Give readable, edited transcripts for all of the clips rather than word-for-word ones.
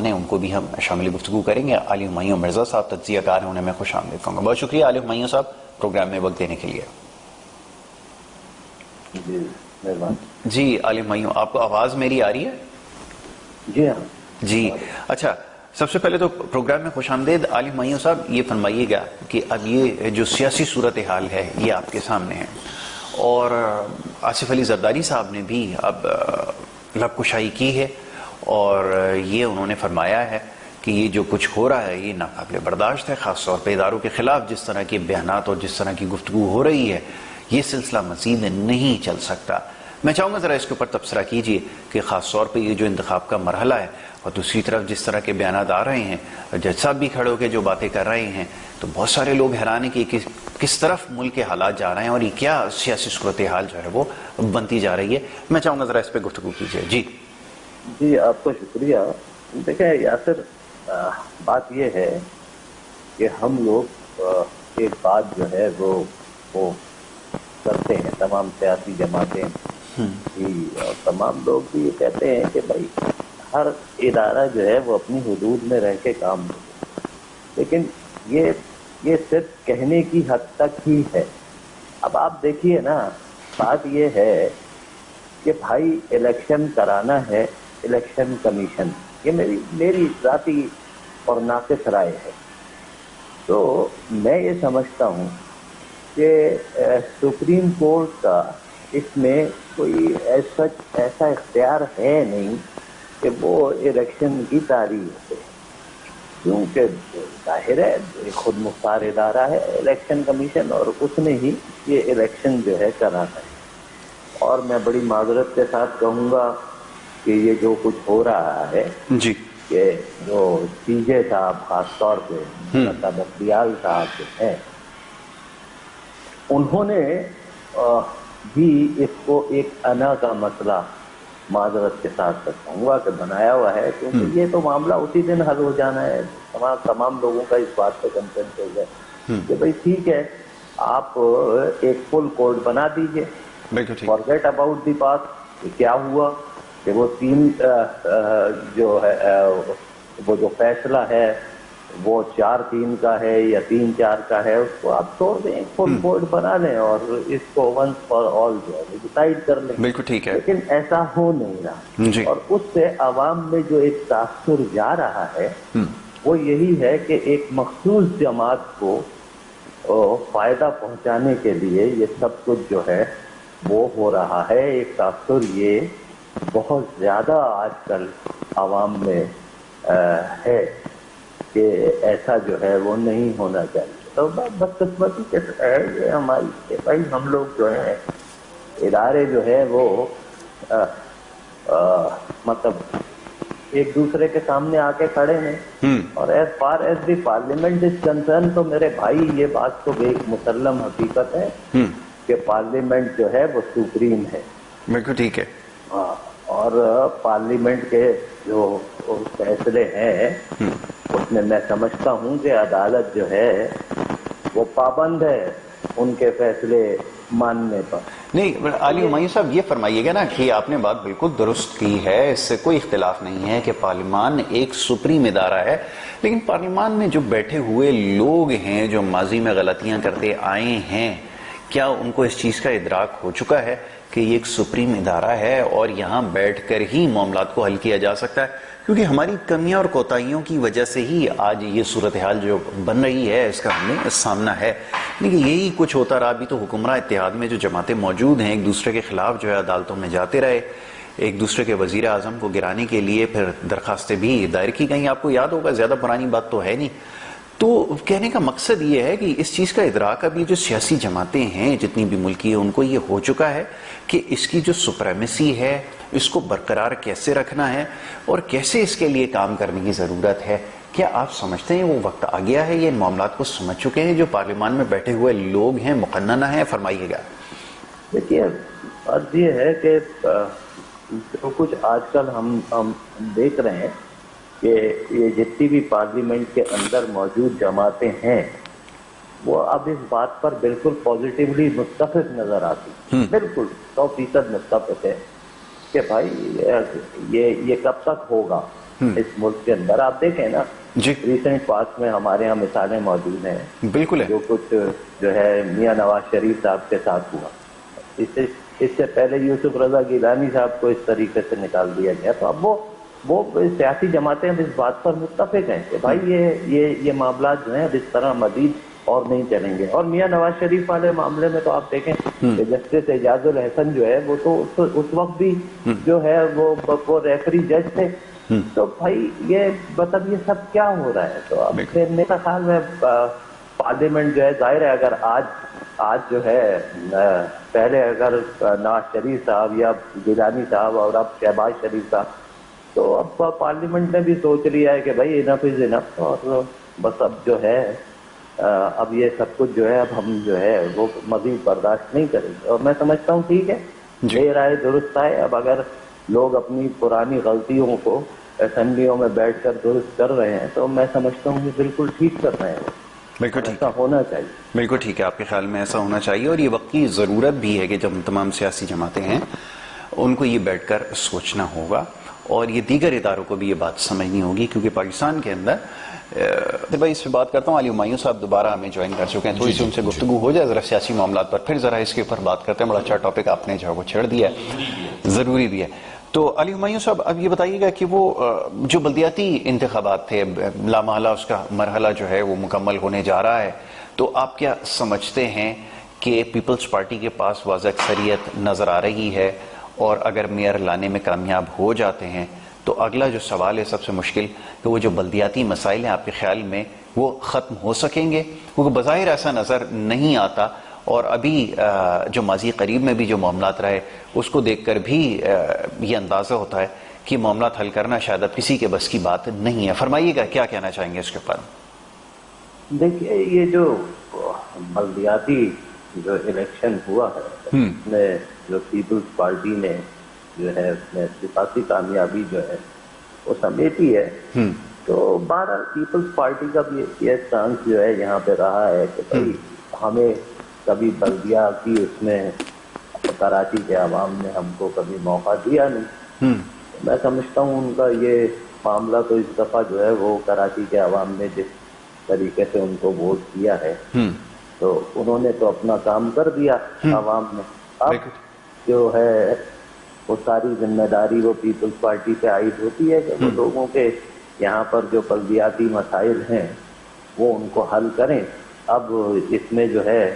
مہمان ہیں ان کو بھی ہم شامل گفتگو کریں گے. علی ہمایوں مرزا صاحب تجزیہ کار ہیں, انہیں میں خوش آمدید کہوں گا. بہت شکریہ علی ہمایوں صاحب پروگرام میں وقت دینے کے لیے. جی مہربان. جی علی ہمایوں, آپ کو آواز میری آ رہی ہے؟ جی ہاں جی اچھا, سب سے پہلے تو پروگرام میں خوش آمدید. علی ہمایوں صاحب یہ فرمائیے گا کہ اب یہ جو سیاسی صورتحال ہے یہ آپ کے سامنے ہے, اور آصف علی زرداری صاحب نے بھی اب لب کشائی کی ہے, اور یہ انہوں نے فرمایا ہے کہ یہ جو کچھ ہو رہا ہے یہ ناقابل برداشت ہے, خاص طور پہ اداروں کے خلاف جس طرح کے بیانات اور جس طرح کی گفتگو ہو رہی ہے یہ سلسلہ مزید نہیں چل سکتا. میں چاہوں گا ذرا اس کے اوپر تبصرہ کیجئے کہ خاص طور پہ یہ جو انتخاب کا مرحلہ ہے اور دوسری طرف جس طرح کے بیانات آ رہے ہیں, جج صاحب بھی کھڑے ہو کے جو باتیں کر رہے ہیں, تو بہت سارے لوگ حیران ہیں کہ کس طرف ملک کے حالات جا رہے ہیں اور یہ کیا سیاسی صورتحال جو ہے وہ بنتی جا رہی ہے. میں چاہوں گا ذرا اس پہ گفتگو کیجئے. جی آپ کا شکریہ. دیکھیں یاسر, بات یہ ہے کہ ہم لوگ ایک بات جو ہے وہ کرتے ہیں, تمام سیاسی جماعتیں بھی اور تمام لوگ بھی یہ کہتے ہیں کہ بھائی ہر ادارہ جو ہے وہ اپنی حدود میں رہ کے کام کرے, لیکن یہ صرف کہنے کی حد تک ہی ہے. اب آپ دیکھیے نا, بات یہ ہے کہ بھائی الیکشن کرانا ہے, الیکشن کمیشن, یہ میری ذاتی اور ناقص رائے ہے. تو میں یہ سمجھتا ہوں کہ سپریم کورٹ کا اس میں کوئی ایسا اختیار ہے نہیں کہ وہ الیکشن کی تاریخ دے, کیونکہ ظاہر ہے خود مختار ادارہ ہے الیکشن کمیشن, اور اس نے ہی یہ الیکشن جو ہے کرانا ہے. اور میں بڑی معذرت کے ساتھ کہوں گا کہ یہ جو کچھ ہو رہا ہے جی کہ جو سی جے صاحب خاص طور پہ بختیال صاحب جو ہیں, انہوں نے بھی اس کو ایک انا کا مسئلہ معذرت کے ساتھ کہوں گا کہ بنایا ہوا ہے, کیونکہ یہ تو معاملہ اسی دن حل ہو جانا ہے. تمام لوگوں کا اس بات پہ کنسنٹ ہو گیا کہ بھائی ٹھیک ہے, آپ ایک فل کوڈ بنا دیجئے, فارگیٹ اباؤٹ دی پاسٹ. کیا ہوا کہ وہ جو ہے وہ جو فیصلہ ہے وہ 4-3 کا ہے یا 3-4 کا ہے, اس کو آپ چھوڑ دیں, فل کوڈ بنا لیں اور اس کو ونس فار آل جو ہے ڈیسائیڈ کر لیں. بالکل ٹھیک ہے, لیکن ایسا ہو نہیں رہا, اور اس سے عوام میں جو ایک تاثر جا رہا ہے وہ یہی ہے کہ ایک مخصوص جماعت کو فائدہ پہنچانے کے لیے یہ سب کچھ جو ہے وہ ہو رہا ہے. ایک تاثر یہ بہت زیادہ آج کل عوام میں ہے کہ ایسا جو ہے وہ نہیں ہونا چاہیے. تو بدقسمتی کے ہے یہ ہماری کہ بھائی ہم لوگ جو ہیں ادارے جو ہے وہ مطلب ایک دوسرے کے سامنے آ کے کھڑے ہیں, اور as far as the parliament is concern تو میرے بھائی یہ بات تو ایک مسلم حقیقت ہے کہ پارلیمنٹ جو ہے وہ سپریم ہے. بالکل ٹھیک ہے. ہاں, اور پارلیمنٹ کے جو فیصلے ہیں اس میں سمجھتا ہوں کہ عدالت جو ہے وہ پابند ہے ان کے فیصلے ماننے پر. نہیں علی ہمایوں صاحب یہ فرمائیے گا نا کہ آپ نے بات بالکل درست کی ہے, اس سے کوئی اختلاف نہیں ہے کہ پارلیمان ایک سپریم ادارہ ہے, لیکن پارلیمان میں جو بیٹھے ہوئے لوگ ہیں جو ماضی میں غلطیاں کرتے آئے ہیں, کیا ان کو اس چیز کا ادراک ہو چکا ہے کہ یہ ایک سپریم ادارہ ہے اور یہاں بیٹھ کر ہی معاملات کو حل کیا جا سکتا ہے؟ کیونکہ ہماری کمیاں اور کوتاہیوں کی وجہ سے ہی آج یہ صورتحال جو بن رہی ہے اس کا ہمیں سامنا ہے. لیکن یہی کچھ ہوتا رہا بھی تو حکمراں اتحاد میں جو جماعتیں موجود ہیں ایک دوسرے کے خلاف جو ہے عدالتوں میں جاتے رہے, ایک دوسرے کے وزیر اعظم کو گرانے کے لیے پھر درخواستیں بھی دائر کی گئیں. آپ کو یاد ہوگا, زیادہ پرانی بات تو ہے نہیں. تو کہنے کا مقصد یہ ہے کہ اس چیز کا ادراک اب یہ جو سیاسی جماعتیں ہیں جتنی بھی ملکی ہیں ان کو یہ ہو چکا ہے کہ اس کی جو سپریمیسی ہے اس کو برقرار کیسے رکھنا ہے اور کیسے اس کے لیے کام کرنے کی ضرورت ہے. کیا آپ سمجھتے ہیں وہ وقت آ گیا ہے, یہ ان معاملات کو سمجھ چکے ہیں جو پارلیمان میں بیٹھے ہوئے لوگ ہیں, مقننہ ہیں؟ فرمائیے گا. دیکھیے بات یہ ہے کہ جو کچھ آج کل ہم دیکھ رہے ہیں کہ یہ جتنی بھی پارلیمنٹ کے اندر موجود جماعتیں ہیں وہ اب اس بات پر بالکل پازیٹیولی متفق نظر آتی, بالکل 100% متفق ہے کہ بھائی یہ کب تک ہوگا. اس ملک کے اندر. آپ دیکھیں نا جی ریسنٹ پاسٹ میں ہمارے یہاں مثالیں موجود ہیں بالکل ہے. جو کچھ جو ہے میاں نواز شریف صاحب کے ساتھ ہوا. اس سے پہلے یوسف رضا گیلانی صاحب کو اس طریقے سے نکال دیا گیا. تو اب وہ سیاسی جماعتیں اب اس بات پر متفق ہیں کہ بھائی یہ معاملات جو ہیں اب اس طرح مزید اور نہیں چلیں گے. اور میاں نواز شریف والے معاملے میں تو آپ دیکھیں کہ جسٹس اعجاز الحسن جو ہے وہ تو اس وقت بھی جو ہے وہ ریفری جج تھے. تو بھائی یہ مطلب یہ سب کیا ہو رہا ہے؟ تو اب پھر میرا خیال میں پارلیمنٹ جو ہے ظاہر ہے اگر آج جو ہے پہلے اگر نواز شریف صاحب یا گیلانی صاحب اور اب شہباز شریف صاحب تو اب پارلیمنٹ نے بھی سوچ لیا ہے کہ بھائی انف از انف اور بس اب جو ہے اب یہ سب کچھ جو ہے اب ہم جو ہے وہ مزید برداشت نہیں کریں گے. اور میں سمجھتا ہوں ٹھیک ہے دیر آئے درست آئے. اب اگر لوگ اپنی پرانی غلطیوں کو اسمبلیوں میں بیٹھ کر درست کر رہے ہیں تو میں سمجھتا ہوں کہ بالکل ٹھیک کر رہے ہیں. بالکل ٹھیک ایسا ہونا چاہیے. بالکل ٹھیک ہے. آپ کے خیال میں ایسا ہونا چاہیے اور یہ وقت کی ضرورت بھی ہے کہ جب تمام سیاسی جماعتیں ہیں ان کو یہ بیٹھ کر سوچنا ہوگا اور یہ دیگر اداروں کو بھی یہ بات سمجھنی ہوگی کیونکہ پاکستان کے اندر بھائی اس پہ بات کرتا ہوں. علی ہمایوں صاحب دوبارہ ہمیں جوائن کر چکے ہیں. تھوڑی سی ان سے گفتگو ہو جائے ذرا سیاسی معاملات پر پھر ذرا اس کے اوپر بات کرتے ہیں. بڑا اچھا ٹاپک آپ نے جو ہے وہ چھیڑ دیا ہے, ضروری بھی ہے. تو علی ہمایوں صاحب اب یہ بتائیے گا کہ وہ جو بلدیاتی انتخابات تھے لامحالہ اس کا مرحلہ جو ہے وہ مکمل ہونے جا رہا ہے تو آپ کیا سمجھتے ہیں کہ پیپلز پارٹی کے پاس واضح اکثریت نظر آ رہی ہے اور اگر میئر لانے میں کامیاب ہو جاتے ہیں تو اگلا جو سوال ہے سب سے مشکل کہ وہ جو بلدیاتی مسائل ہیں آپ کے خیال میں وہ ختم ہو سکیں گے؟ کیونکہ بظاہر ایسا نظر نہیں آتا اور ابھی جو ماضی قریب میں بھی جو معاملات رہے اس کو دیکھ کر بھی یہ اندازہ ہوتا ہے کہ معاملات حل کرنا شاید اب کسی کے بس کی بات نہیں ہے. فرمائیے گا کیا کہنا چاہیں گے اس کے اوپر؟ دیکھیے یہ جو بلدیاتی جو الیکشن ہوا ہے اس میں جو پیپلز پارٹی نے جو ہے اس میں سیاسی کامیابی جو ہے وہ سمیٹی ہے. تو بہرحال پیپلز پارٹی کا بھی یہ چانس جو ہے یہاں پہ رہا ہے کہ بھائی ہمیں کبھی بلدیاتی اس میں کراچی کے عوام نے ہم کو کبھی موقع دیا نہیں. میں سمجھتا ہوں ان کا یہ معاملہ تو اس دفعہ جو ہے وہ کراچی کے عوام نے جس طریقے سے ان کو ووٹ کیا ہے تو انہوں نے تو اپنا کام کر دیا عوام نے. اب جو ہے وہ ساری ذمہ داری وہ پیپلز پارٹی پہ عائد ہوتی ہے کہ وہ لوگوں کے یہاں پر جو بلدیاتی مسائل ہیں وہ ان کو حل کریں. اب اس میں جو ہے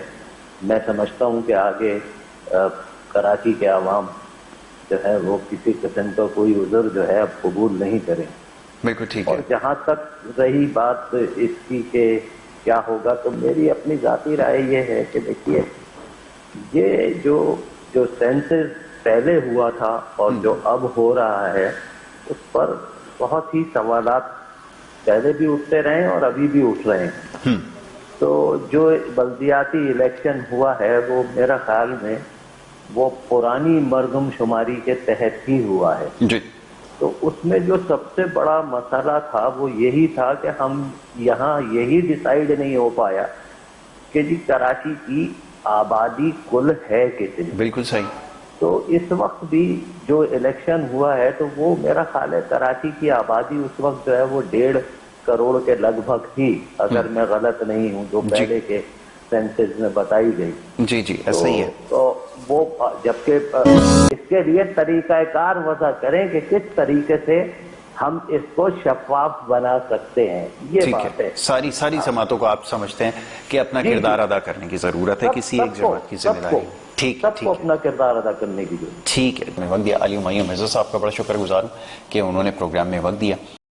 میں سمجھتا ہوں کہ آگے کراچی کے عوام جو ہے وہ کسی قسم کا کوئی عذر جو ہے اب قبول نہیں کریں. بالکل ٹھیک ہے. اور جہاں تک رہی بات اس کی کہ کیا ہوگا تو میری اپنی ذاتی رائے یہ ہے کہ دیکھیے یہ جو سینسز پہلے ہوا تھا اور جو اب ہو رہا ہے اس پر بہت ہی سوالات پہلے بھی اٹھتے رہے اور ابھی بھی اٹھ رہے ہیں. تو جو بلدیاتی الیکشن ہوا ہے وہ میرا خیال میں وہ پرانی مردم شماری کے تحت ہی ہوا ہے. جی. تو اس میں جو سب سے بڑا مسئلہ تھا وہ یہی تھا کہ ہم یہاں یہی ڈیسائیڈ نہیں ہو پایا کہ جی کراچی کی آبادی کل ہے کتنی. بالکل صحیح. تو اس وقت بھی جو الیکشن ہوا ہے تو وہ میرا خیال ہے کراچی کی آبادی اس وقت جو ہے وہ 1.5 کروڑ کے لگ بھگ تھی اگر میں غلط نہیں ہوں جو پہلے کے سینسز میں بتائی گئی. جی جی ایسا ہی ہے. تو وہ جبکہ اس کے لیے طریقہ کار وضع کریں کہ کس طریقے سے ہم اس کو شفاف بنا سکتے ہیں. یہ بات ہے. ساری جماعتوں کو آپ سمجھتے ہیں کہ اپنا کردار ادا کرنے کی ضرورت ہے, کسی ایک جماعت کی ذمہ داری. ٹھیک سب کو اپنا کردار ادا کرنے کی ضرورت. ٹھیک ہے. میں وقت دیا علی ہمایوں مرزا صاحب کا بڑا شکر گزار ہوں کہ انہوں نے پروگرام میں وقت دیا.